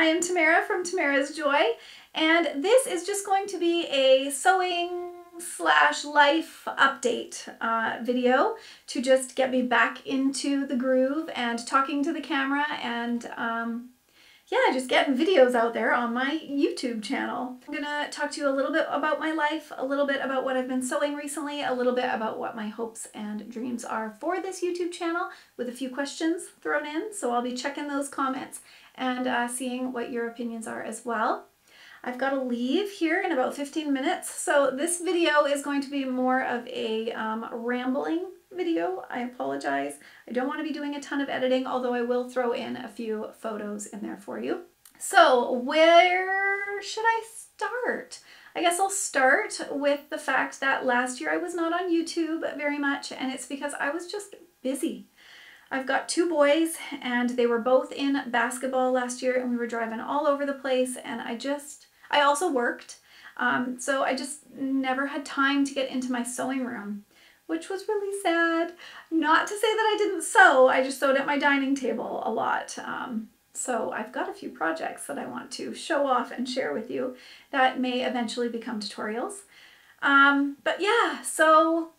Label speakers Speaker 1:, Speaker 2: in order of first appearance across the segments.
Speaker 1: I am Tamara from Tamara's Joy, and this is just going to be a sewing slash life update video to just get me back into the groove and talking to the camera and yeah, just getting videos out there on my YouTube channel. I'm gonna talk to you a little bit about my life, a little bit about what I've been sewing recently, a little bit about what my hopes and dreams are for this YouTube channel, with a few questions thrown in. So I'll be checking those comments and seeing what your opinions are as well. I've got to leave here in about 15 minutes, so this video is going to be more of a rambling video. I apologize. I don't want to be doing a ton of editing, although I will throw in a few photos in there for you. So where should I start? I guess I'll start with the fact that last year I was not on YouTube very much, and it's because I was just busy. I've got two boys and they were both in basketball last year, and we were driving all over the place, and I also worked. So I just never had time to get into my sewing room, which was really sad. Not to say that I didn't sew, I just sewed at my dining table a lot. So I've got a few projects that I want to show off and share with you that may eventually become tutorials. But yeah, so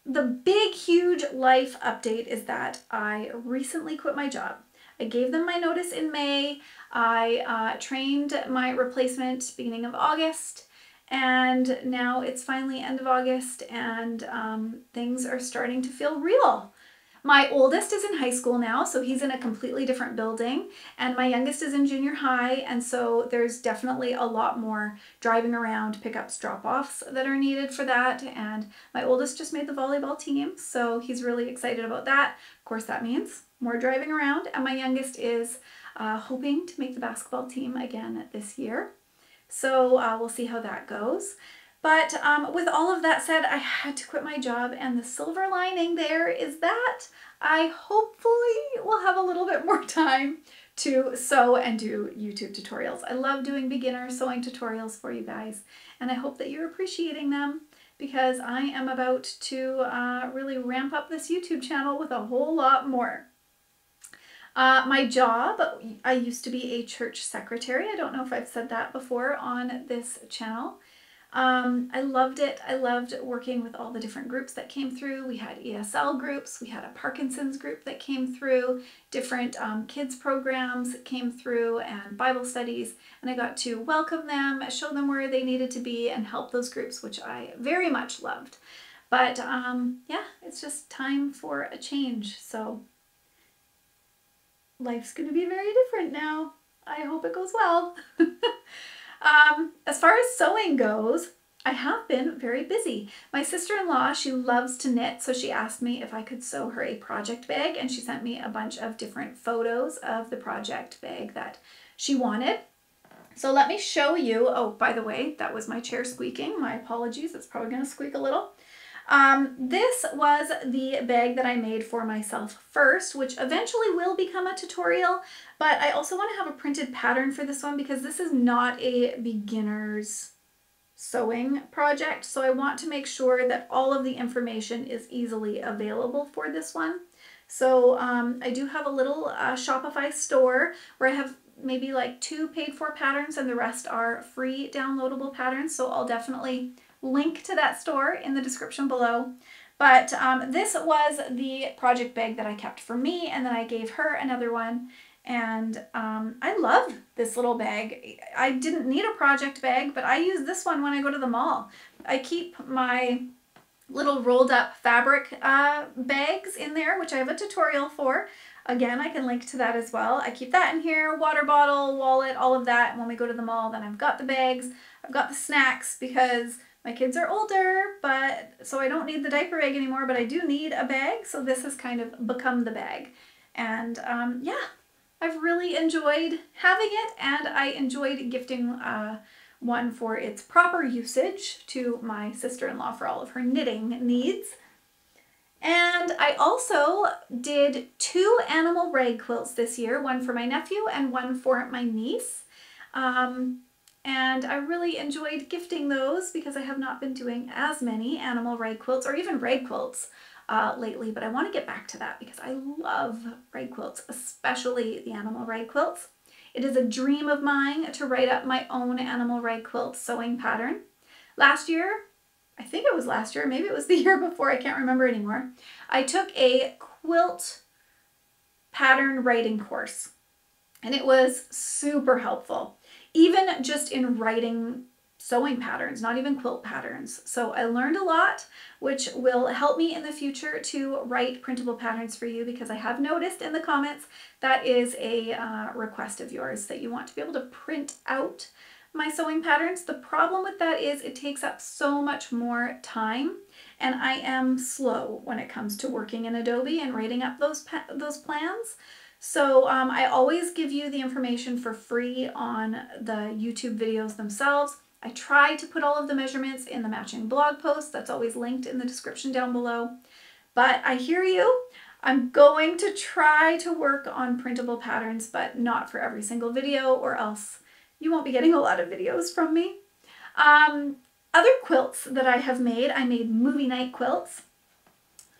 Speaker 1: the big, huge life update is that I recently quit my job. I gave them my notice in May. I trained my replacement beginning of August, and now it's finally end of August, and things are starting to feel real. My oldest is in high school now, so he's in a completely different building, and my youngest is in junior high, and so there's definitely a lot more driving around, pickups, drop-offs that are needed for that, and my oldest just made the volleyball team, so he's really excited about that. Of course, that means more driving around, and my youngest is hoping to make the basketball team again this year, so we'll see how that goes. But with all of that said, I had to quit my job, and the silver lining there is that I hopefully will have a little bit more time to sew and do YouTube tutorials. I love doing beginner sewing tutorials for you guys, and I hope that you're appreciating them, because I am about to really ramp up this YouTube channel with a whole lot more. My job, I used to be a church secretary. I don't know if I've said that before on this channel. I loved it. I loved working with all the different groups that came through. We had ESL groups, we had a Parkinson's group that came through, different kids programs came through, and Bible studies, and I got to welcome them, show them where they needed to be, and help those groups, which I very much loved. But yeah, it's just time for a change, so life's going to be very different now. I hope it goes well. As far as sewing goes, I have been very busy. My sister-in-law, she loves to knit, so she asked me if I could sew her a project bag, and she sent me a bunch of different photos of the project bag that she wanted. So let me show you. Oh, by the way, that was my chair squeaking. My apologies, it's probably going to squeak a little. This was the bag that I made for myself first, which eventually will become a tutorial, but I also want to have a printed pattern for this one because this is not a beginner's sewing project, so I want to make sure that all of the information is easily available for this one. So I do have a little Shopify store where I have maybe like 2 paid-for patterns and the rest are free downloadable patterns, so I'll definitely link to that store in the description below. But this was the project bag that I kept for me, and then I gave her another one, and I love this little bag. I didn't need a project bag, but I use this one when I go to the mall. I keep my little rolled up fabric bags in there, which I have a tutorial for. Again, I can link to that as well. I keep that in here, water bottle, wallet, all of that. And when we go to the mall, then I've got the bags, I've got the snacks, because my kids are older, so I don't need the diaper bag anymore, but I do need a bag, so this has kind of become the bag. And yeah, I've really enjoyed having it, and I enjoyed gifting one for its proper usage to my sister-in-law for all of her knitting needs. And I also did 2 animal rag quilts this year, one for my nephew and one for my niece. And I really enjoyed gifting those because I have not been doing as many animal rag quilts or even rag quilts lately, but I want to get back to that because I love rag quilts, especially the animal rag quilts. It is a dream of mine to write up my own animal rag quilt sewing pattern. Last year, I think it was last year, maybe it was the year before, I can't remember anymore, I took a quilt pattern writing course, and it was super helpful, even just in writing sewing patterns, not even quilt patterns. So I learned a lot, which will help me in the future to write printable patterns for you, because I have noticed in the comments that is a request of yours, that you want to be able to print out my sewing patterns. The problem with that is it takes up so much more time, and I am slow when it comes to working in Adobe and writing up those plans. So I always give you the information for free on the YouTube videos themselves. I try to put all of the measurements in the matching blog post. That's always linked in the description down below. But I hear you. I'm going to try to work on printable patterns, but not for every single video, or else you won't be getting a lot of videos from me. Other quilts that I have made, I made movie night quilts.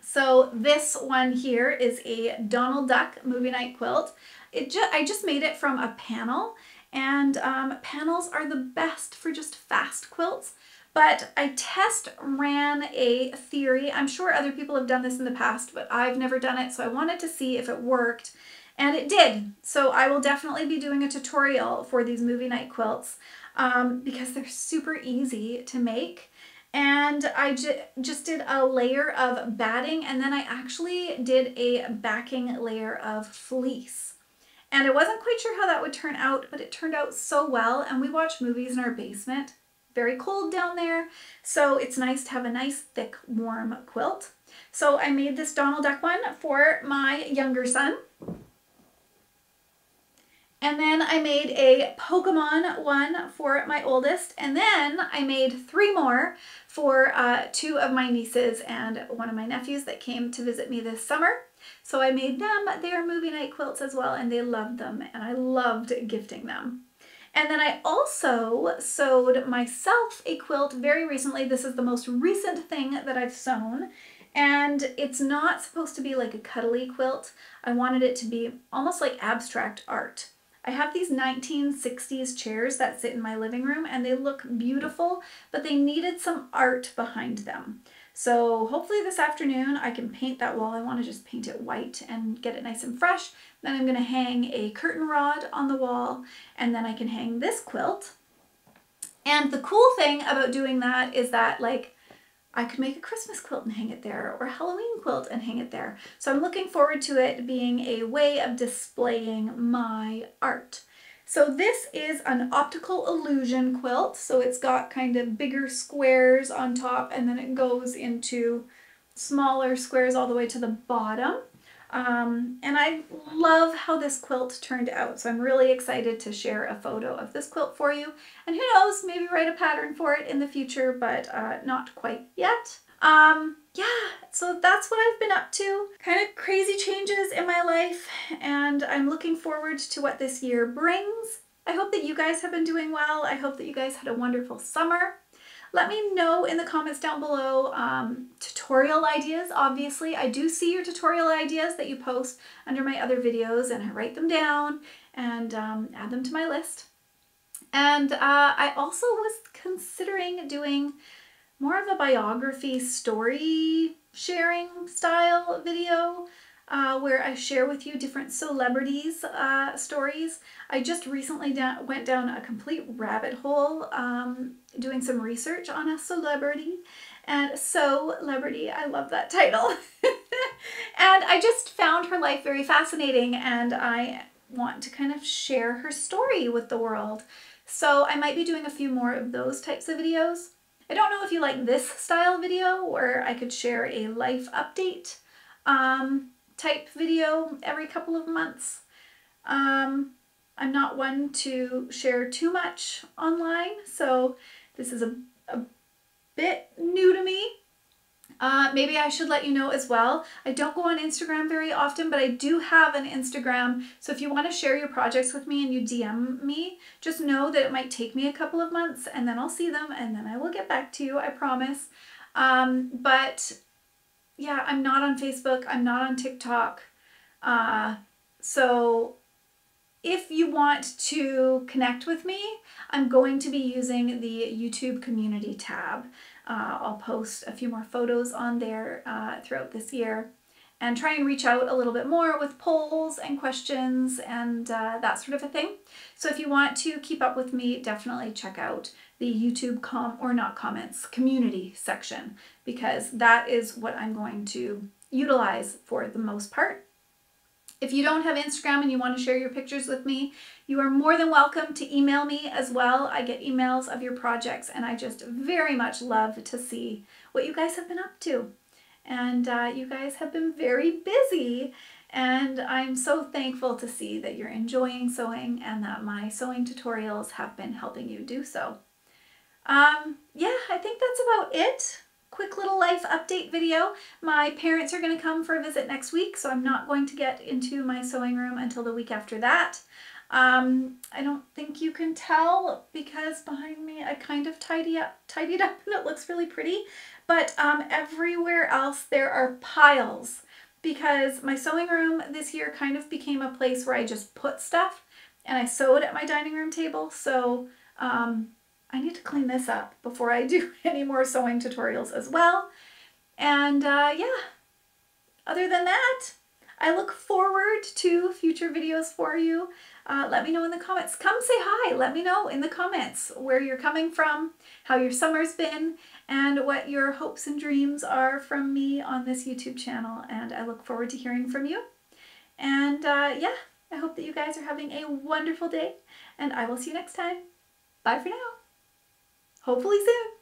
Speaker 1: So this one here is a Donald Duck movie night quilt. I just made it from a panel, and panels are the best for just fast quilts. But I test ran a theory. I'm sure other people have done this in the past, but I've never done it, so I wanted to see if it worked. And it did. So I will definitely be doing a tutorial for these movie night quilts because they're super easy to make. And I just did a layer of batting, and then I actually did a backing layer of fleece. And I wasn't quite sure how that would turn out, but it turned out so well. And we watch movies in our basement. Very cold down there. So it's nice to have a nice, thick, warm quilt. So I made this Donald Duck one for my younger son. And then I made a Pokemon one for my oldest. And then I made 3 more for 2 of my nieces and one of my nephews that came to visit me this summer. So I made them their movie night quilts as well, and they loved them, and I loved gifting them. And then I also sewed myself a quilt very recently. This is the most recent thing that I've sewn. And it's not supposed to be like a cuddly quilt. I wanted it to be almost like abstract art. I have these 1960s chairs that sit in my living room, and they look beautiful, but they needed some art behind them. So hopefully this afternoon I can paint that wall. I want to just paint it white and get it nice and fresh. Then I'm going to hang a curtain rod on the wall, and then I can hang this quilt. And the cool thing about doing that is that, like, I could make a Christmas quilt and hang it there, or a Halloween quilt and hang it there. So I'm looking forward to it being a way of displaying my art. So this is an optical illusion quilt. So it's got kind of bigger squares on top, and then it goes into smaller squares all the way to the bottom. And I love how this quilt turned out. So I'm really excited to share a photo of this quilt for you. And who knows, maybe write a pattern for it in the future, but not quite yet. Yeah, so that's what I've been up to. Kind of crazy changes in my life, and I'm looking forward to what this year brings. I hope that you guys have been doing well. I hope that you guys had a wonderful summer. Let me know in the comments down below tutorial ideas. Obviously, I do see your tutorial ideas that you post under my other videos, and I write them down and add them to my list. And I also was considering doing more of a biography story sharing style video where I share with you different celebrities' stories. I just recently went down a complete rabbit hole doing some research on a celebrity. And celebrity, I love that title. And I just found her life very fascinating, and I want to kind of share her story with the world. So I might be doing a few more of those types of videos. I don't know if you like this style video where I could share a life update type video every couple of months. I'm not one to share too much online, so this is a bit new to me. Maybe I should let you know as well. I don't go on Instagram very often, but I do have an Instagram. So if you want to share your projects with me and you DM me, just know that it might take me a couple of months, and then I'll see them, and then I will get back to you, I promise. But yeah, I'm not on Facebook. I'm not on TikTok. So If you want to connect with me, I'm going to be using the YouTube community tab. I'll post a few more photos on there throughout this year and try and reach out a little bit more with polls and questions and that sort of a thing. So if you want to keep up with me, definitely check out the YouTube community section, because that is what I'm going to utilize for the most part. If you don't have Instagram and you want to share your pictures with me, you are more than welcome to email me as well. I get emails of your projects and I just very much love to see what you guys have been up to. And you guys have been very busy, and I'm so thankful to see that you're enjoying sewing and that my sewing tutorials have been helping you do so. Yeah, I think that's about it. Quick little life update video. My parents are going to come for a visit next week, so I'm not going to get into my sewing room until the week after that. I don't think you can tell because behind me I kind of tidied up and it looks really pretty, but everywhere else there are piles because my sewing room this year kind of became a place where I just put stuff and I sewed at my dining room table, so I need to clean this up before I do any more sewing tutorials as well. And yeah, other than that, I look forward to future videos for you. Let me know in the comments. Come say hi. Let me know in the comments where you're coming from, how your summer's been, and what your hopes and dreams are from me on this YouTube channel. And I look forward to hearing from you. And yeah, I hope that you guys are having a wonderful day, and I will see you next time. Bye for now. Hopefully soon.